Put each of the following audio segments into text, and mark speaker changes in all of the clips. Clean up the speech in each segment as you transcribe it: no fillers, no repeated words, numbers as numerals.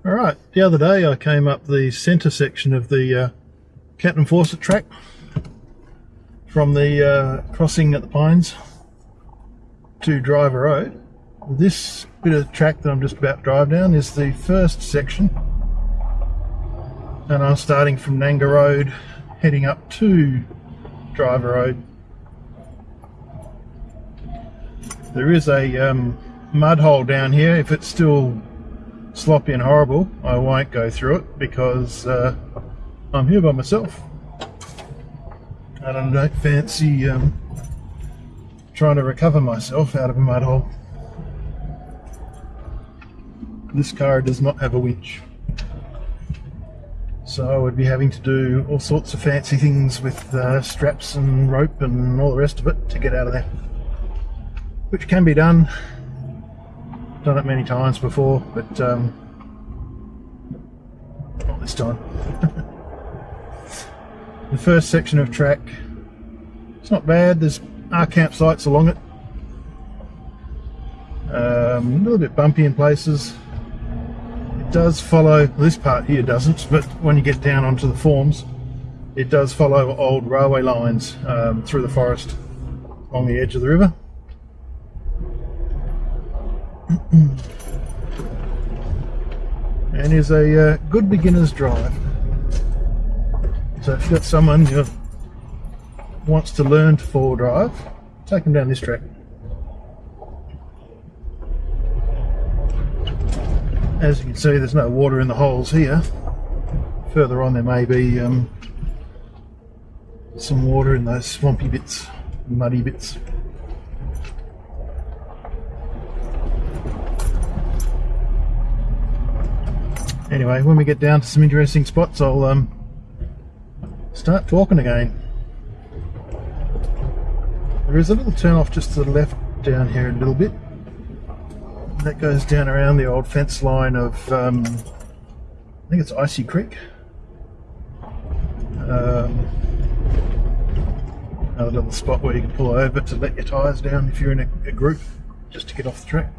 Speaker 1: Alright, the other day I came up the centre section of the Capt Fawcett track from the crossing at the Pines to Driver Road. This bit of track that I'm just about to drive down is the first section, and I'm starting from NoGo Road heading up to Driver Road. There is a mud hole down here. If it's still sloppy and horrible, I won't go through it because I'm here by myself and I don't fancy trying to recover myself out of a mud hole. This car does not have a winch, so I would be having to do all sorts of fancy things with straps and rope and all the rest of it to get out of there, which can be done. Done it many times before, but not this time. The first section of track, it's not bad. There's our campsites along it. A little bit bumpy in places. It does follow, this part here doesn't, but when you get down onto the forms, it does follow old railway lines through the forest along the edge of the river. And is a good beginner's drive. So if you've got someone who wants to learn to four-wheel drive, take them down this track. As you can see, there's no water in the holes here. Further on there may be some water in those swampy bits, muddy bits. Anyway, when we get down to some interesting spots, I'll start talking again. There is a little turn off just to the left down here a little bit. That goes down around the old fence line of, I think it's Icy Creek. Another little spot where you can pull over to let your tyres down if you're in a group, just to get off the track.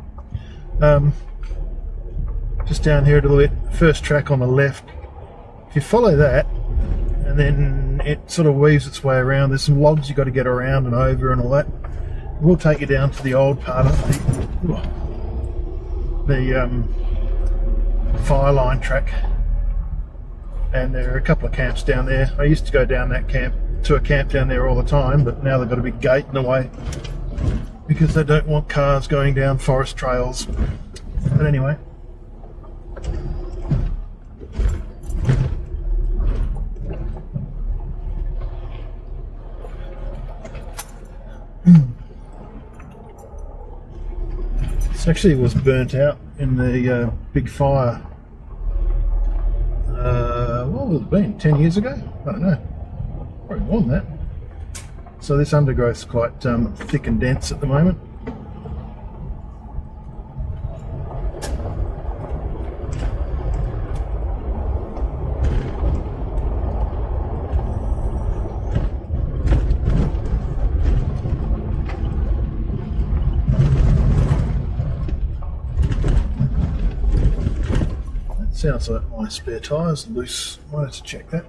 Speaker 1: Just down here a little bit, first track on the left. If you follow that, and then it sort of weaves its way around, there's some logs you've got to get around and over and all that. We'll take you down to the old part of the fire line track. And there are a couple of camps down there. I used to go down that camp, to a camp down there all the time, but now they've got a big gate in the way because they don't want cars going down forest trails. But anyway. This actually was burnt out in the big fire. What would it have been? 10 years ago? I don't know. Probably more than that. So this undergrowth's quite thick and dense at the moment. Sounds like my spare tyre's loose. I wanted to check that.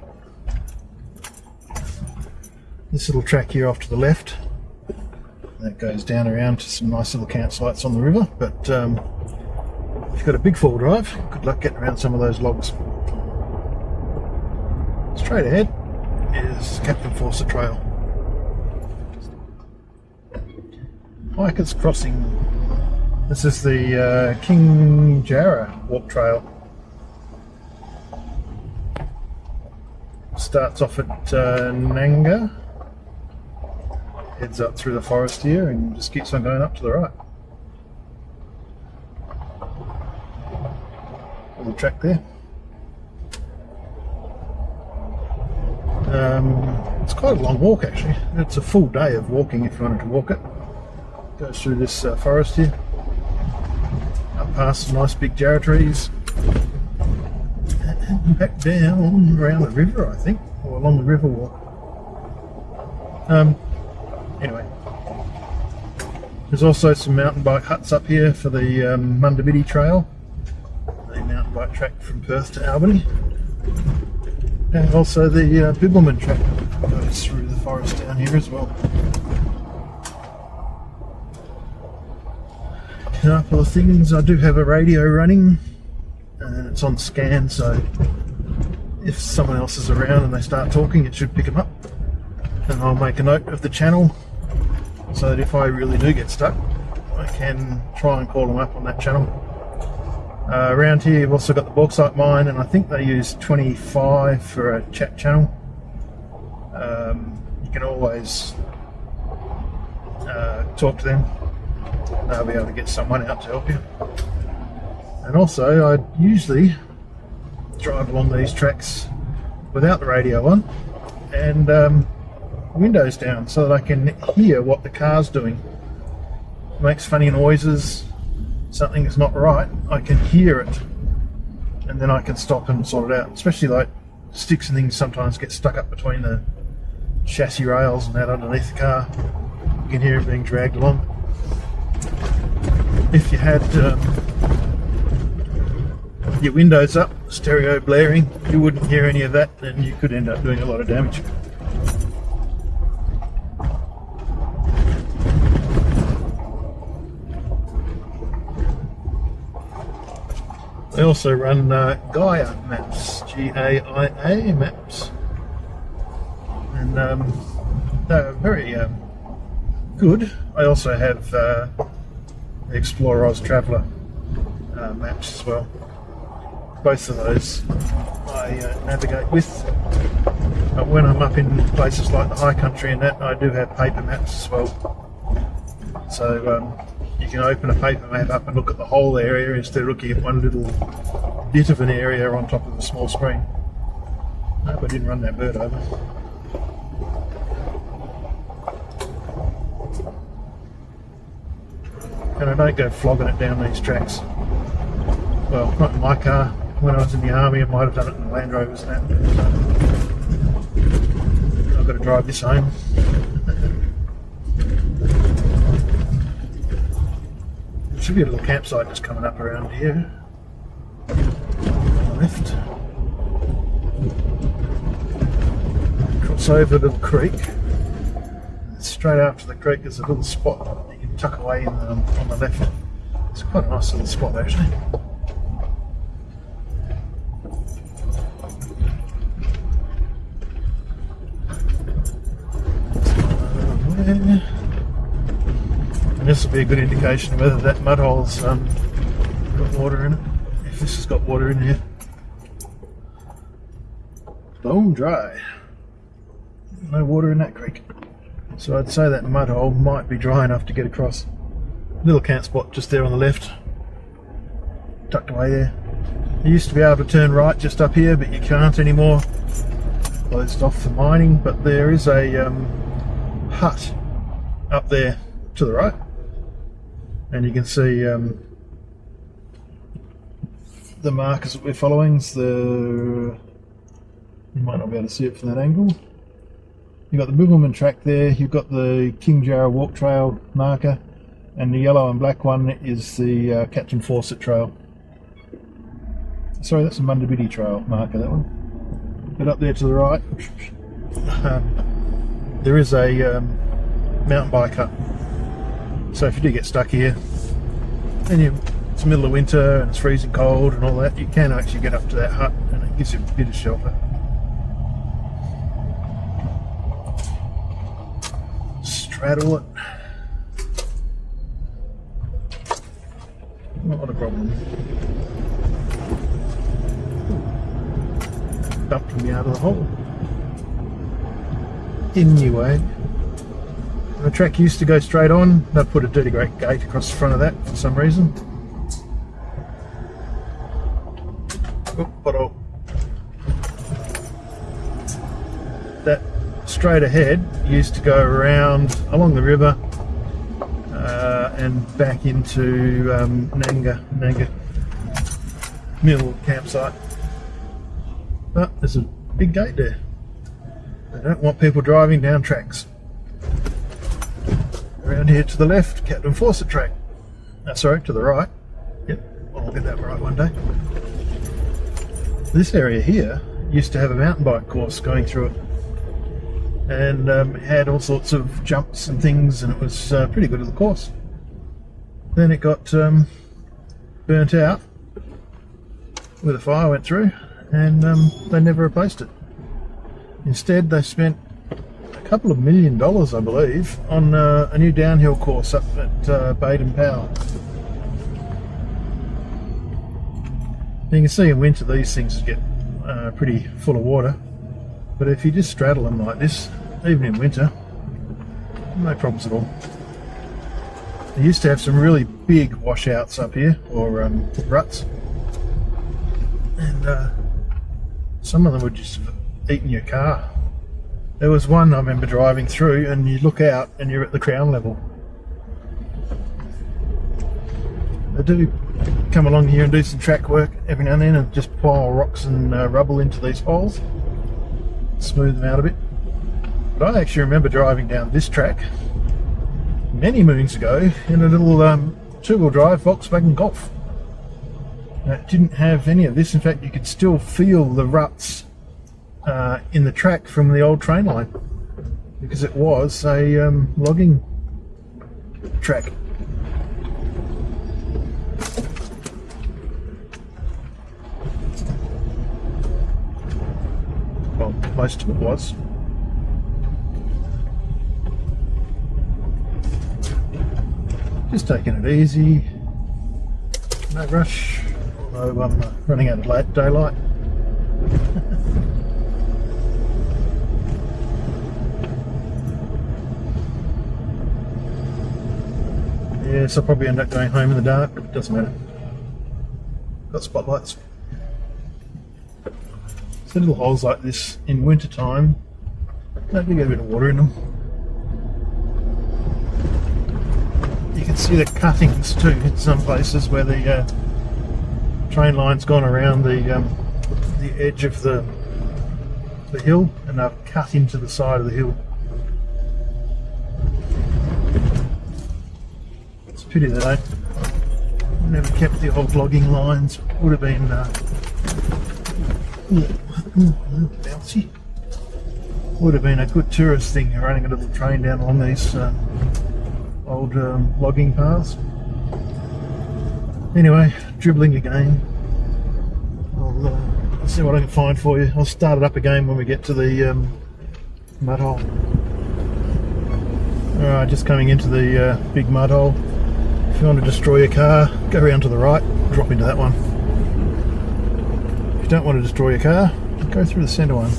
Speaker 1: This little track here off to the left, that goes down around to some nice little campsites on the river, but if you've got a big four-wheel drive, good luck getting around some of those logs. Straight ahead is Capt Fawcett Trail. Hikers Crossing. This is the King Jarrah walk trail. Starts off at NoGo, heads up through the forest here and just keeps on going up to the right. Little track there. It's quite a long walk actually. It's a full day of walking if you wanted to walk it. Goes through this forest here, up past some nice big jarrah trees. Back down around the river, I think, or along the river walk. Anyway, there's also some mountain bike huts up here for the Mundabiddi Trail. The mountain motorbike track from Perth to Albany, and also the Bibbulmun track goes through the forest down here as well. A couple of things, I do have a radio running and it's on scan, so if someone else is around and they start talking, it should pick them up, and I'll make a note of the channel so that if I really do get stuck, I can try and call them up on that channel. Around here you've also got the bauxite mine, and I think they use 25 for a chat channel. You can always talk to them. They'll be able to get someone out to help you. And also, I usually drive along these tracks without the radio on and windows down so that I can hear what the car's doing. It makes funny noises, something is not right, I can hear it, and then I can stop and sort it out. Especially like sticks and things sometimes get stuck up between the chassis rails and that underneath the car. You can hear it being dragged along. If you had your windows up, stereo blaring, you wouldn't hear any of that, and you could end up doing a lot of damage. They also run Gaia maps, G-A-I-A maps, and they're very good. I also have the Explorer Oz Traveller maps as well. Both of those I navigate with. But when I'm up in places like the high country and that, I do have paper maps as well. So you can open a paper map up and look at the whole area instead of looking at one little bit of an area on top of a small screen. I hope I didn't run that bird over. And I don't go flogging it down these tracks. Well, not in my car. When I was in the army, I might have done it in Land Rovers and that. I've got to drive this home. There should be a little campsite just coming up around here. On the left. Cross over the creek. Straight after the creek there's a little spot that you can tuck away in on the left. It's quite a nice little spot actually. And this will be a good indication of whether that mud hole's got water in it. If this has got water in here. Bone dry. No water in that creek. So I'd say that mud hole might be dry enough to get across. Little camp spot just there on the left. Tucked away there. You used to be able to turn right just up here, but you can't anymore. Closed off for mining, but there is a hut up there to the right, and you can see the markers that we're following. You might not be able to see it from that angle. You've got the Bibbulmun track there, you've got the King Jarrah Walk Trail marker, and the yellow and black one is the Capt Fawcett Trail. Sorry, that's a Mundabiddi Trail marker, that one. But up there to the right, there is a mountain bike hut. So if you do get stuck here, and it's the middle of winter and it's freezing cold and all that, you can actually get up to that hut and it gives you a bit of shelter. Straddle it. Not a problem. Dumped me out of the hole. Anyway, the track used to go straight on. They've put a dirty great gate across the front of that for some reason. Oh, that straight ahead used to go around along the river and back into Nanga Mill campsite. But there's a big gate there. They don't want people driving down tracks. Around here to the left, Capt Fawcett track. Sorry, to the right. Yep, I'll get that right one day. This area here used to have a mountain bike course going through it, and it had all sorts of jumps and things, and it was pretty good at the course. Then it got burnt out where the fire went through, and they never replaced it. Instead, they spent a couple of $1 million, I believe, on a new downhill course up at Baden Powell. You can see in winter these things get pretty full of water, but if you just straddle them like this, even in winter, no problems at all. They used to have some really big washouts up here, or ruts, and some of them would just have eaten your car. There was one I remember driving through, and you look out and you're at the crown level. They do come along here and do some track work every now and then, and just pile rocks and rubble into these holes, smooth them out a bit. But I actually remember driving down this track many moons ago in a little two-wheel drive Volkswagen Golf. It didn't have any of this. In fact, you could still feel the ruts in the track from the old train line, because it was a logging track. Well, most of it was. Just taking it easy, no rush, although I'm running out of daylight. Yes, I'll probably end up going home in the dark, but it doesn't matter. Got spotlights. So little holes like this in winter time, maybe get a bit of water in them. You can see the cuttings too in some places where the train line's gone around the edge of the hill, and they've cut into the side of the hill. It's a pity that I never kept the old logging lines. Would have been bouncy. Would have been a good tourist thing, running a little train down along these old logging paths. Anyway, dribbling again. I'll see what I can find for you. I'll start it up again when we get to the mud hole. Alright, just coming into the big mud hole. If you want to destroy your car, go around to the right, drop into that one. If you don't want to destroy your car, go through the centre one.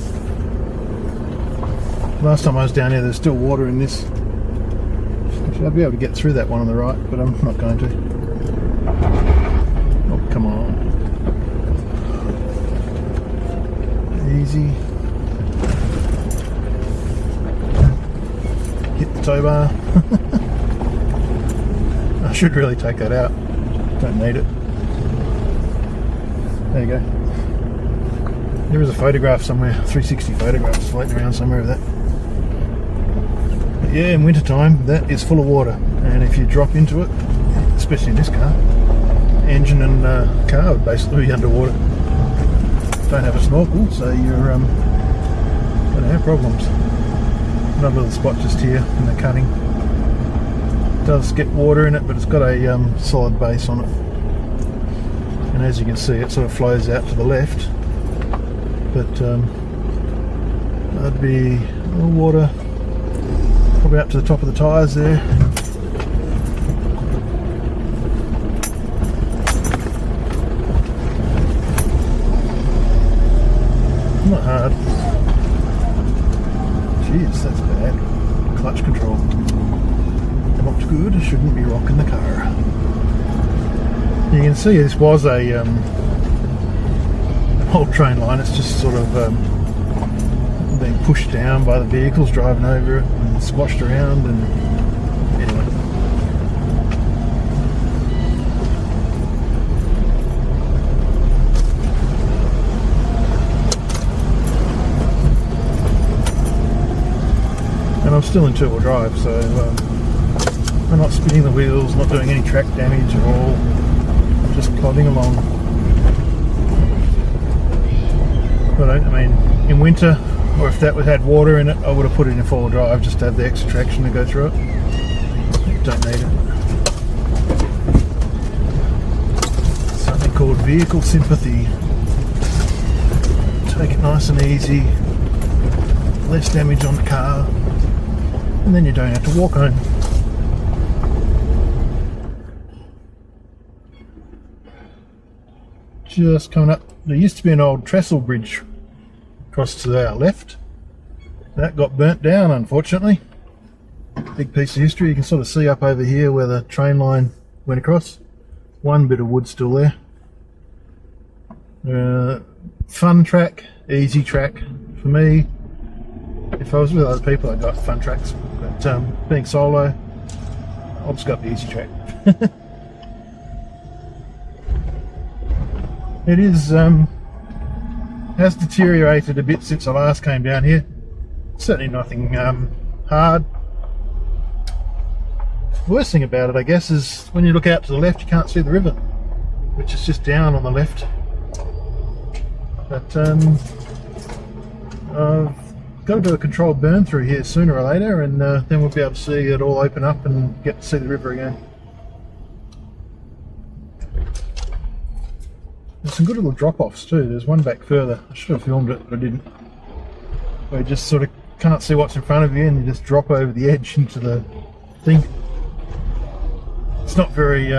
Speaker 1: Last time I was down here, there's still water in this. Actually, I'll be able to get through that one on the right, but I'm not going to. Oh, come on. Easy. Hit the tow bar. I should really take that out. Don't need it. There you go. There is a photograph somewhere, 360 photographs floating around somewhere of that. But yeah, in winter time, that is full of water, and if you drop into it, especially in this car, engine and car would basically be underwater. Don't have a snorkel, so you're going to have problems. Another little spot just here in the cutting. It does get water in it, but it's got a solid base on it, and as you can see, it sort of flows out to the left. But that'd be a little water probably up to the top of the tyres there. Not hard. Jeez, that's bad. Clutch control. Not good, shouldn't be rocking the car. You can see this was a old train line. It's just sort of being pushed down by the vehicles driving over it and squashed around, and anyway. And I'm still in two-wheel drive, so I'm not spinning the wheels, not doing any track damage at all. I'm just plodding along. But I mean, in winter, or if that had water in it, I would have put it in four-wheel drive just to have the extra traction to go through it. Don't need it. Something called vehicle sympathy. Take it nice and easy, less damage on the car, and then you don't have to walk home. Just coming up, there used to be an old trestle bridge across to our left. That got burnt down, unfortunately. Big piece of history. You can sort of see up over here where the train line went across. One bit of wood still there. Fun track, easy track. For me, if I was with other people, I'd go for fun tracks. But being solo, I'll just go up the easy track. It is has deteriorated a bit since I last came down here. Certainly nothing hard. The worst thing about it, I guess, is when you look out to the left, you can't see the river, which is just down on the left. But I've got to do a controlled burn through here sooner or later, and then we'll be able to see it all open up and get to see the river again. There's some good little drop-offs too. There's one back further. I should have filmed it, but I didn't. Where you just sort of can't see what's in front of you and you just drop over the edge into the thing. It's not very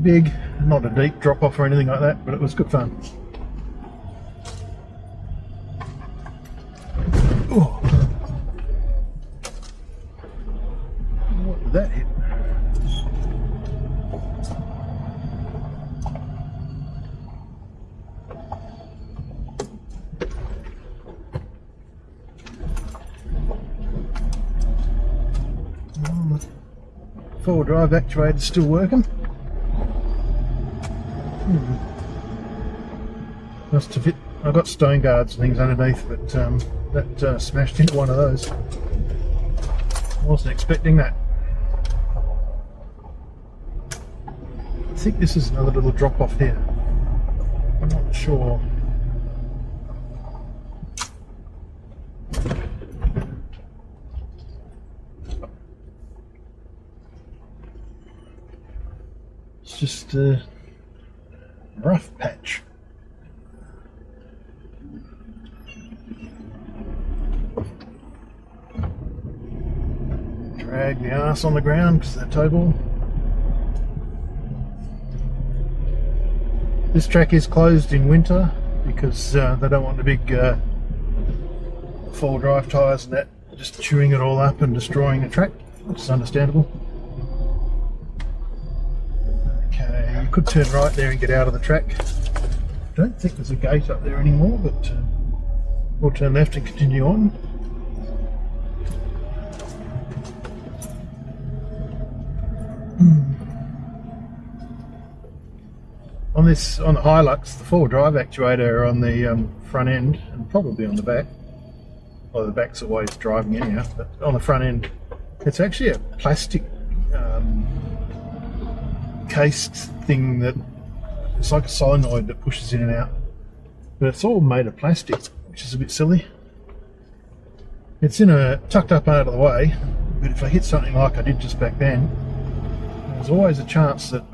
Speaker 1: big, not a deep drop-off or anything like that, but it was good fun. Oh. What did that hit? Four-wheel drive actuator's still working. Must have hit. I've got stone guards and things underneath, but that smashed into one of those. Wasn't expecting that. I think this is another little drop off here. I'm not sure. It's just a rough patch. Drag the arse on the ground because of that tow ball. This track is closed in winter because they don't want the big four-wheel drive tyres and that just chewing it all up and destroying the track, which is understandable. Okay, you could turn right there and get out of the track. I don't think there's a gate up there anymore, but we'll turn left and continue on. On the Hilux, the four-wheel drive actuator on the front end, and probably on the back. Well, the back's always driving anyhow, but on the front end, it's actually a plastic cased thing that it's like a solenoid that pushes in and out. But it's all made of plastic, which is a bit silly. It's tucked up out of the way, but if I hit something like I did just back then, there's always a chance that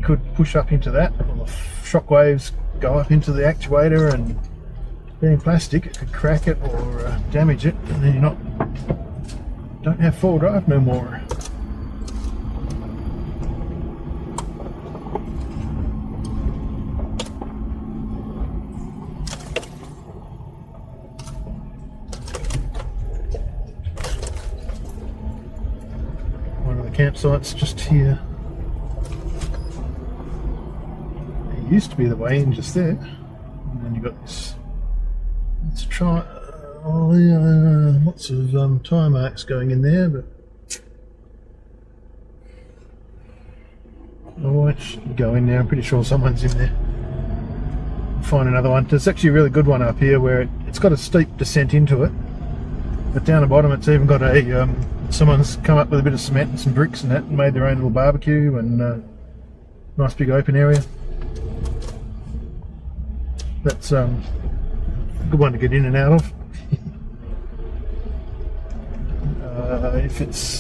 Speaker 1: could push up into that, or the shock waves go up into the actuator, and being plastic, it could crack it or damage it, and then don't have four-wheel drive no more. One of the campsites just here. Used to be the way in just there, and then you got this. Let's try. Oh yeah, lots of tyre marks going in there, but I won't go in there. I'm pretty sure someone's in there. Find another one. There's actually a really good one up here where it's got a steep descent into it, but down the bottom it's even got a someone's come up with a bit of cement and some bricks and that, and made their own little barbecue and nice big open area. That's a good one to get in and out of.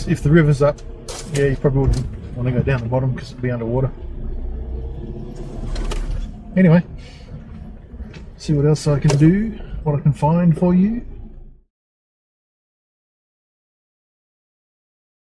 Speaker 1: If the river's up, yeah, you probably wouldn't want to go down the bottom because it'd be underwater. Anyway, see what else I can do, what I can find for you.